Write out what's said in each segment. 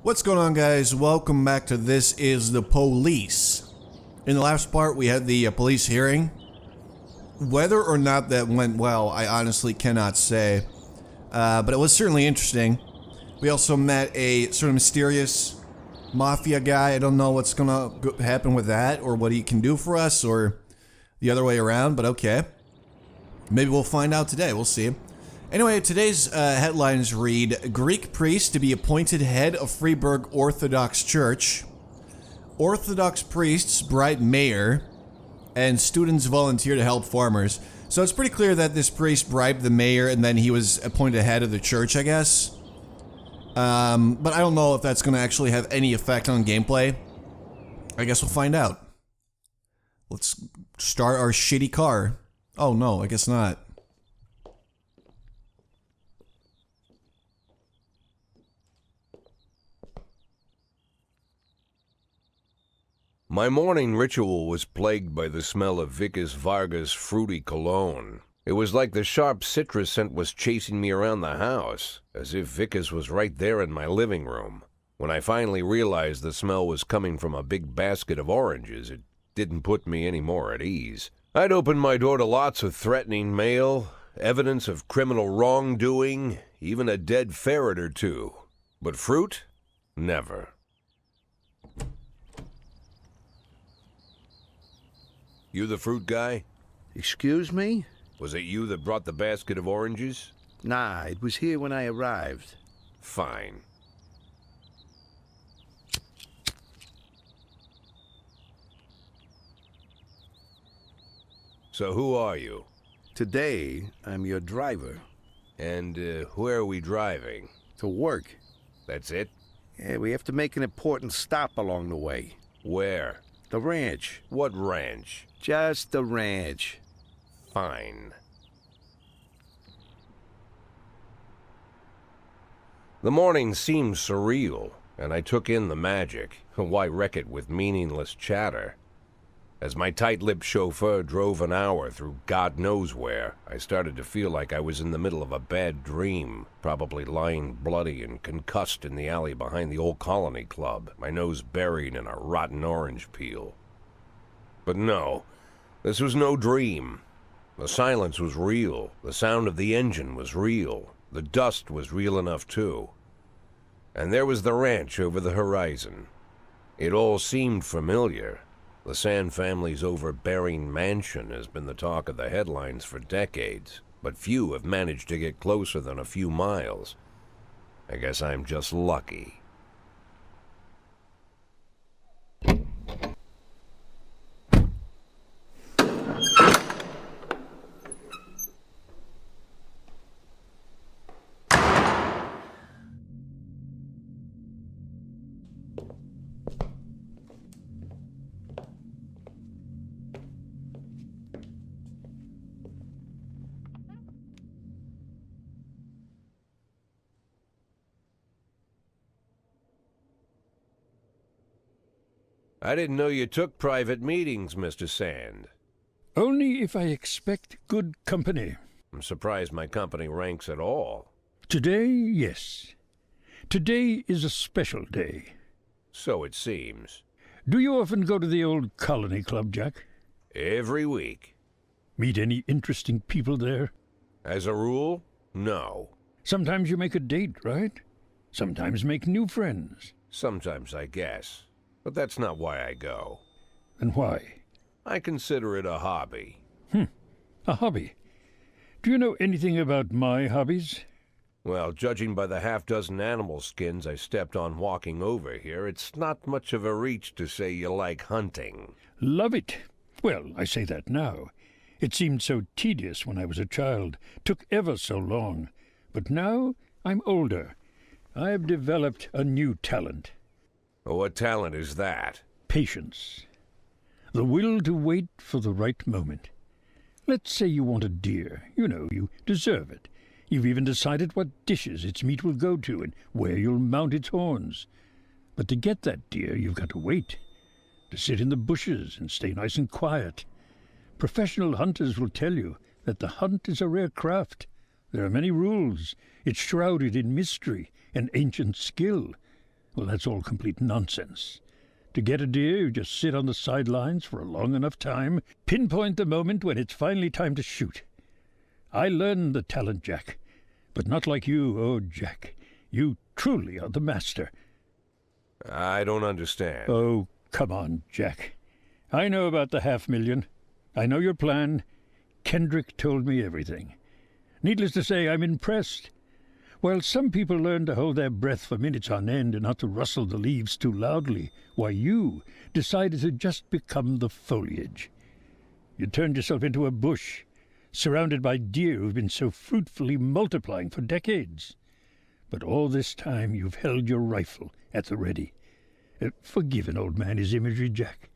What's going on, guys? Welcome back to This Is the Police. In the last part, we had the police hearing. Whether or not that went well, I honestly cannot say. But it was certainly interesting. We also met a sort of mysterious mafia guy. I don't know what's gonna happen with that, or what he can do for us, or the other way around, but okay. Maybe we'll find out today. We'll see. Anyway, today's headlines read, Greek priest to be appointed head of Freeburg Orthodox Church, Orthodox priests bribe mayor, and students volunteer to help farmers. So it's pretty clear that this priest bribed the mayor and then he was appointed head of the church, I guess. But I don't know if that's going to actually have any effect on gameplay. I guess we'll find out. Let's start our shitty car. Oh no, I guess not. My morning ritual was plagued by the smell of Vickers Vargas' fruity cologne. It was like the sharp citrus scent was chasing me around the house, as if Vickers was right there in my living room. When I finally realized the smell was coming from a big basket of oranges, it didn't put me any more at ease. I'd opened my door to lots of threatening mail, evidence of criminal wrongdoing, even a dead ferret or two. But fruit? Never. You the fruit guy? Excuse me? Was it you that brought the basket of oranges? Nah, it was here when I arrived. Fine. So who are you? Today, I'm your driver. And where are we driving? To work. That's it? Yeah, we have to make an important stop along the way. Where? The ranch. What ranch? Just the ranch. Fine. The morning seemed surreal, and I took in the magic. Why wreck it with meaningless chatter? As my tight-lipped chauffeur drove an hour through God knows where, I started to feel like I was in the middle of a bad dream, probably lying bloody and concussed in the alley behind the old Colony Club, my nose buried in a rotten orange peel. But no, this was no dream. The silence was real, the sound of the engine was real, the dust was real enough too. And there was the ranch over the horizon. It all seemed familiar. The Sand family's overbearing mansion has been the talk of the headlines for decades, but few have managed to get closer than a few miles. I guess I'm just lucky. I didn't know you took private meetings, Mr. Sand. Only if I expect good company. I'm surprised my company ranks at all. Today, yes. Today is a special day. So it seems. Do you often go to the old Colony Club, Jack? Every week. Meet any interesting people there? As a rule, no. Sometimes you make a date, right? Sometimes make new friends. Sometimes, I guess. But that's not why I go. Then why? I consider it a hobby. A hobby. Do you know anything about my hobbies? Well, judging by the half-dozen animal skins I stepped on walking over here, it's not much of a reach to say you like hunting. Love it. Well, I say that now. It seemed so tedious when I was a child. Took ever so long. But now I'm older. I've developed a new talent. What talent is that? Patience. The will to wait for the right moment. Let's say you want a deer. You know, you deserve it. You've even decided what dishes its meat will go to and where you'll mount its horns. But to get that deer, you've got to wait. To sit in the bushes and stay nice and quiet. Professional hunters will tell you that the hunt is a rare craft. There are many rules. It's shrouded in mystery and ancient skill. Well, that's all complete nonsense. To get a deer, you just sit on the sidelines for a long enough time, pinpoint the moment when it's finally time to shoot. I learned the talent, Jack, but not like you, oh, Jack. You truly are the master. I don't understand. Oh, come on, Jack. I know about the $500,000. I know your plan. Kendrick told me everything. Needless to say, I'm impressed. While some people learn to hold their breath for minutes on end and not to rustle the leaves too loudly, why you decided to just become the foliage. You turned yourself into a bush, surrounded by deer who've been so fruitfully multiplying for decades. But all this time you've held your rifle at the ready. Forgive an old man his imagery, Jack.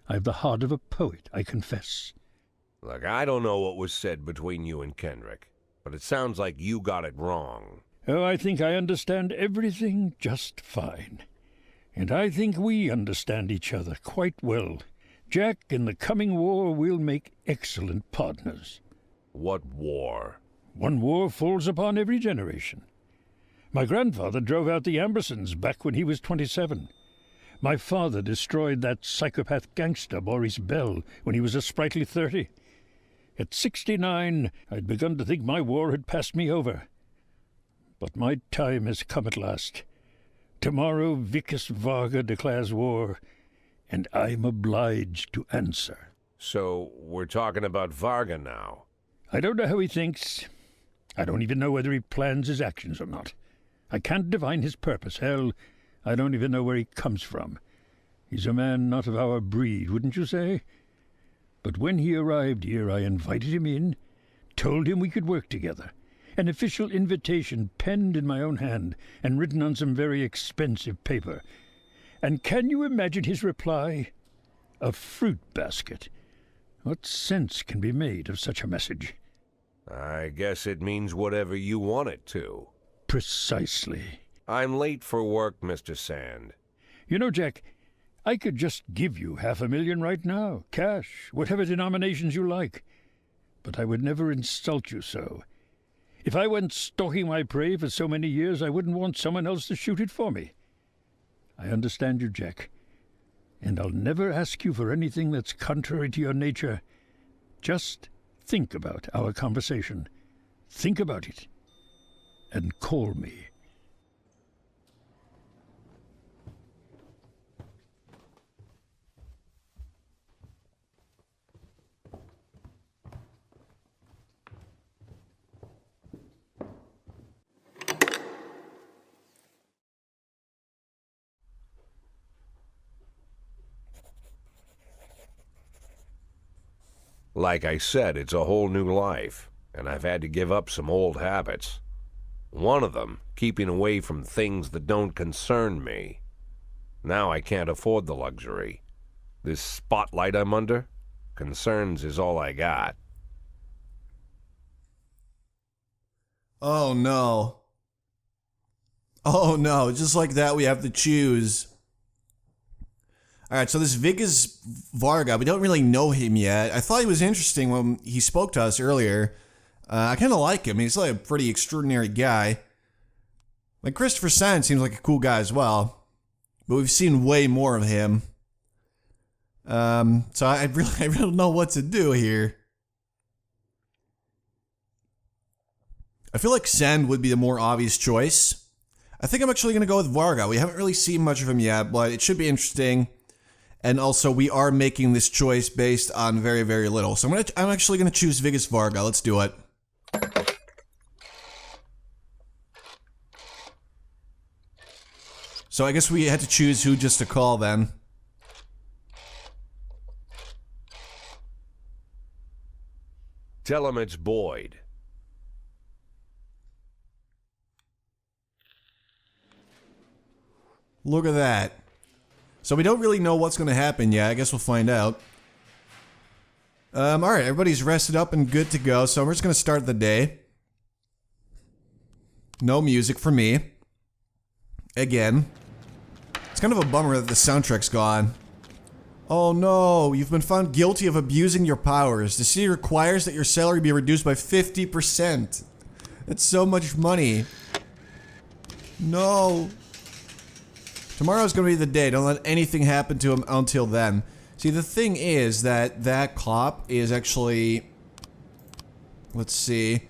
I've the heart of a poet, I confess. Look, I don't know what was said between you and Kendrick, but it sounds like you got it wrong. Oh, I think I understand everything just fine. And I think we understand each other quite well. Jack, in the coming war, we'll make excellent partners. What war? One war falls upon every generation. My grandfather drove out the Ambersons back when he was 27. My father destroyed that psychopath gangster Maurice Bell when he was a sprightly 30. At 69, I'd begun to think my war had passed me over. But my time has come at last. Tomorrow Vicus Varga declares war, and I'm obliged to answer. So, we're talking about Varga now. I don't know how he thinks. I don't even know whether he plans his actions or not. I can't divine his purpose. Hell, I don't even know where he comes from. He's a man not of our breed, wouldn't you say? But when he arrived here, I invited him in, told him we could work together. An official invitation penned in my own hand and written on some very expensive paper. And can you imagine his reply? A fruit basket. What sense can be made of such a message? I guess it means whatever you want it to. Precisely. I'm late for work, Mr. Sand. You know, Jack, I could just give you $500,000 right now, cash, whatever denominations you like. But I would never insult you so. If I went stalking my prey for so many years, I wouldn't want someone else to shoot it for me. I understand you, Jack, and I'll never ask you for anything that's contrary to your nature. Just think about our conversation. Think about it, and call me. Like I said, it's a whole new life, and I've had to give up some old habits. One of them, keeping away from things that don't concern me. Now I can't afford the luxury. This spotlight I'm under, concerns is all I got. Oh no. Oh no, just like that we have to choose. Alright, so this Vicus Varga, we don't really know him yet. I thought he was interesting when he spoke to us earlier. I kind of like him. He's like a pretty extraordinary guy. Like Christopher St seems like a cool guy as well. But we've seen way more of him. So I really don't know what to do here. I feel like St would be the more obvious choice. I think I'm actually going to go with Varga. We haven't really seen much of him yet, but it should be interesting. And also, we are making this choice based on very, very little. So I'm actually going to choose Vicus Varga. Let's do it. So I guess we had to choose who just to call then. Tell him it's Boyd. Look at that. So we don't really know what's going to happen yet. I guess we'll find out. Alright, everybody's rested up and good to go. So we're just going to start the day. No music for me. Again. It's kind of a bummer that the soundtrack's gone. Oh no, you've been found guilty of abusing your powers. The city requires that your salary be reduced by 50%. That's so much money. No. Tomorrow's gonna be the day. Don't let anything happen to him until then. See, the thing is that that cop is actually... Let's see.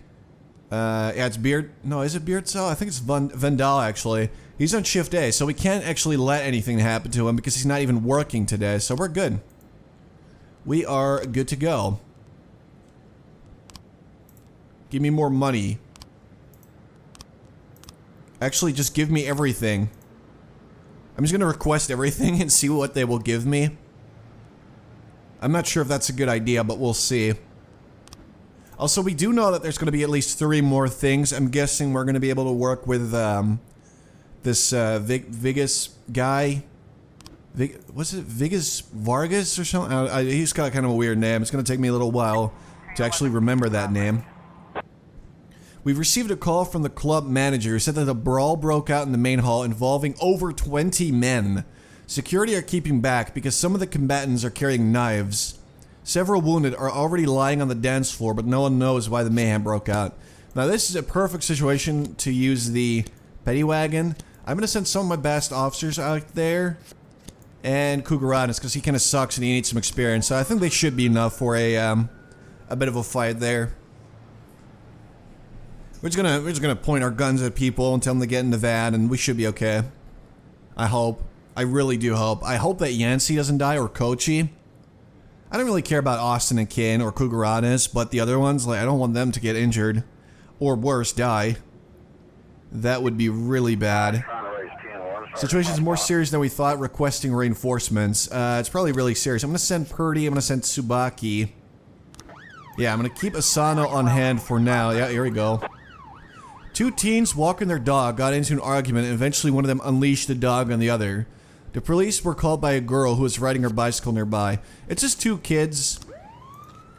Yeah, it's Beard... No, is it Beardsall? I think it's Vendal, actually. He's on shift A, so we can't actually let anything happen to him because he's not even working today, so we're good. We are good to go. Give me more money. Actually, just give me everything. I'm just gonna request everything and see what they will give me. I'm not sure if that's a good idea, but we'll see. Also, we do know that there's gonna be at least 3 more things. I'm guessing we're gonna be able to work with, this, Vigas guy. What's it? Vigas Vargas or something? He's got kind of a weird name. It's gonna take me a little while to actually remember that name. We've received a call from the club manager who said that a brawl broke out in the main hall involving over 20 men. Security are keeping back because some of the combatants are carrying knives. Several wounded are already lying on the dance floor, but no one knows why the mayhem broke out. Now this is a perfect situation to use the petty wagon. I'm gonna send some of my best officers out there. And Kugaranis, because he kind of sucks and he needs some experience. So I think they should be enough for a bit of a fight there. We're just gonna point our guns at people and tell them to get in the van, and we should be okay. I hope. I really do hope. I hope that Yancey doesn't die, or Kochi. I don't really care about Austin and Kin or Kugaranis, but the other ones, like, I don't want them to get injured. Or worse, die. That would be really bad. Situation's more serious than we thought, requesting reinforcements. It's probably really serious. I'm gonna send Purdy, I'm gonna send Tsubaki. Yeah, I'm gonna keep Asano on hand for now. Yeah, here we go. 2 teens walking their dog got into an argument and eventually one of them unleashed the dog on the other. The police were called by a girl who was riding her bicycle nearby. It's just 2 kids.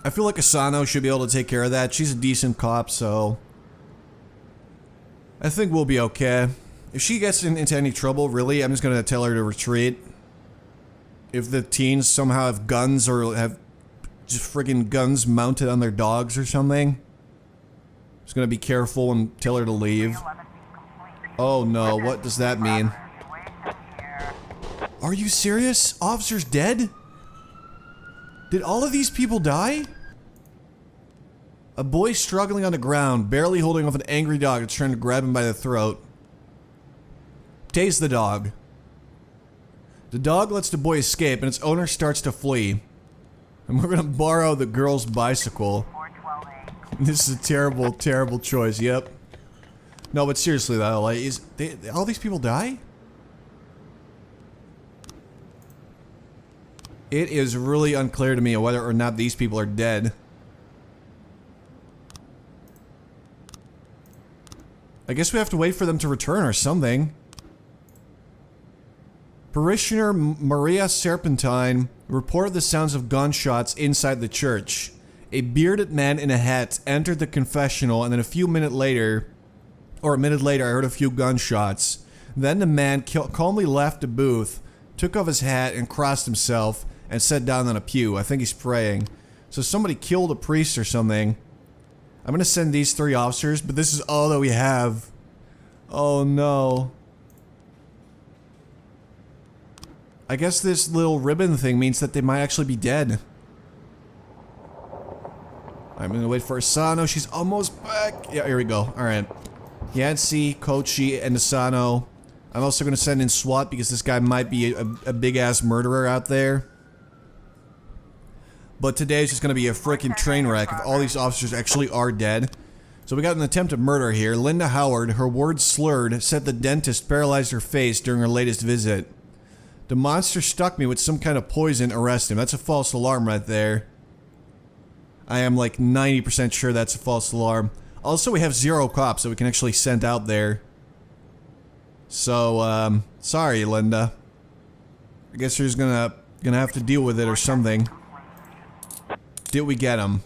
I feel like Asano should be able to take care of that. She's a decent cop, so... I think we'll be okay. If she gets into any trouble, really, I'm just gonna tell her to retreat. If the teens somehow have guns or have just friggin' guns mounted on their dogs or something, just gonna be careful and tell her to leave. Oh no, what does that mean? Are you serious? Officer's dead? Did all of these people die? A boy struggling on the ground, barely holding off an angry dog that's trying to grab him by the throat. Tase the dog. The dog lets the boy escape and its owner starts to flee. And we're gonna borrow the girl's bicycle. This is a terrible, terrible choice, yep. No, but seriously though, like, all these people die? It is really unclear to me whether or not these people are dead. I guess we have to wait for them to return or something. Parishioner Maria Serpentine reported the sounds of gunshots inside the church. A bearded man in a hat entered the confessional, and then a minute later, I heard a few gunshots. Then the man calmly left the booth, took off his hat and crossed himself, and sat down on a pew. I think he's praying. So somebody killed a priest or something. I'm gonna send these 3 officers, but this is all that we have. Oh no. I guess this little ribbon thing means that they might actually be dead. I'm gonna wait for Asano. She's almost back. Yeah, here we go. Alright. Yancey, Kochi, and Asano. I'm also gonna send in SWAT because this guy might be a big-ass murderer out there. But today's just gonna be a freaking train wreck if all these officers actually are dead. So we got an attempted murder here. Linda Howard, her words slurred, said the dentist paralyzed her face during her latest visit. The monster stuck me with some kind of poison, arrest him. That's a false alarm right there. I am like 90% sure that's a false alarm. Also, we have 0 cops that we can actually send out there. So, sorry, Linda. I guess you're just gonna have to deal with it or something. Did we get him?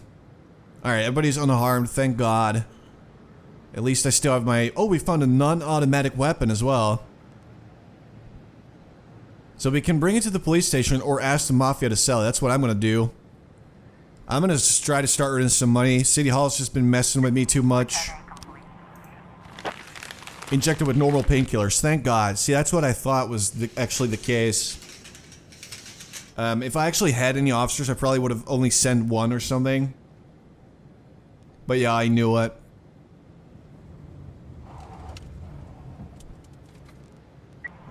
Alright, everybody's unharmed, thank God. At least I still have my... Oh, we found a non-automatic weapon as well. So we can bring it to the police station or ask the mafia to sell it. That's what I'm gonna do. I'm gonna just try to start earning some money. City Hall's just been messing with me too much. injected with normal painkillers. Thank God. See, that's what I thought was actually the case. If I actually had any officers, I probably would have only sent one or something. But yeah, I knew it.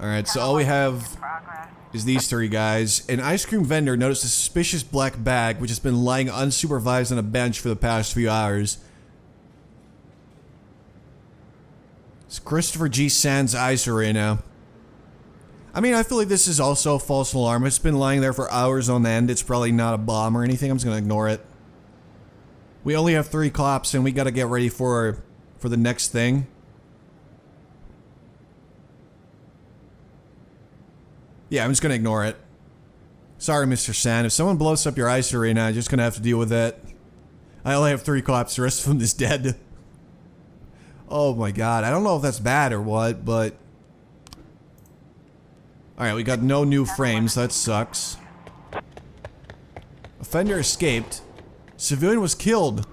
Alright, so all we have is these three guys. An ice cream vendor noticed a suspicious black bag which has been lying unsupervised on a bench for the past few hours. It's Christopher G. Sands Ice Arena. I mean, I feel like this is also a false alarm. It's been lying there for hours on end. It's probably not a bomb or anything. I'm just gonna ignore it. We only have 3 cops and we gotta get ready for the next thing. Yeah, I'm just gonna ignore it. Sorry, Mr. Sand. If someone blows up your ice arena, I'm just gonna have to deal with it. I only have 3 cops. The rest of them is dead. Oh my god. I don't know if that's bad or what, but... Alright, we got no new frames. That sucks. Offender escaped. Civilian was killed.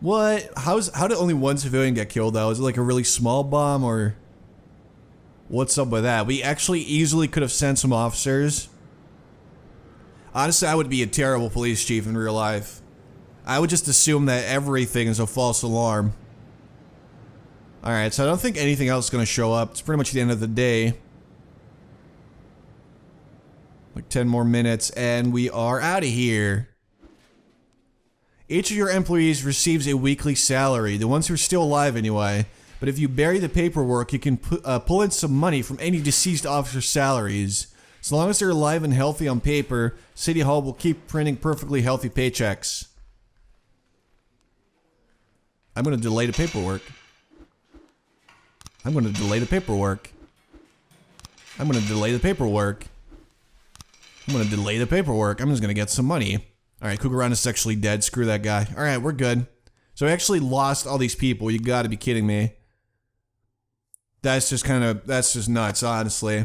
What? How did only one civilian get killed, though? Is it like a really small bomb, or... What's up with that? We actually easily could have sent some officers. Honestly, I would be a terrible police chief in real life. I would just assume that everything is a false alarm. Alright, so I don't think anything else is going to show up. It's pretty much the end of the day. Like 10 more minutes and we are out of here. Each of your employees receives a weekly salary. The ones who are still alive anyway. But if you bury the paperwork, you can pull in some money from any deceased officer's salaries. As long as they're alive and healthy on paper, City Hall will keep printing perfectly healthy paychecks. I'm going to delay the paperwork. I'm going to delay the paperwork. I'm going to delay the paperwork. I'm going to delay the paperwork. I'm just going to get some money. Alright, Kugaran is actually dead. Screw that guy. Alright, we're good. So we actually lost all these people. You gotta be kidding me. That's just that's just nuts, honestly.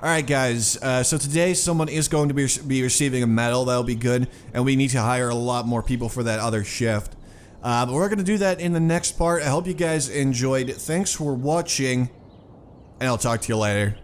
Alright guys, so today someone is going to be receiving a medal. That'll be good. And we need to hire a lot more people for that other shift. But we're going to do that in the next part. I hope you guys enjoyed. Thanks for watching. And I'll talk to you later.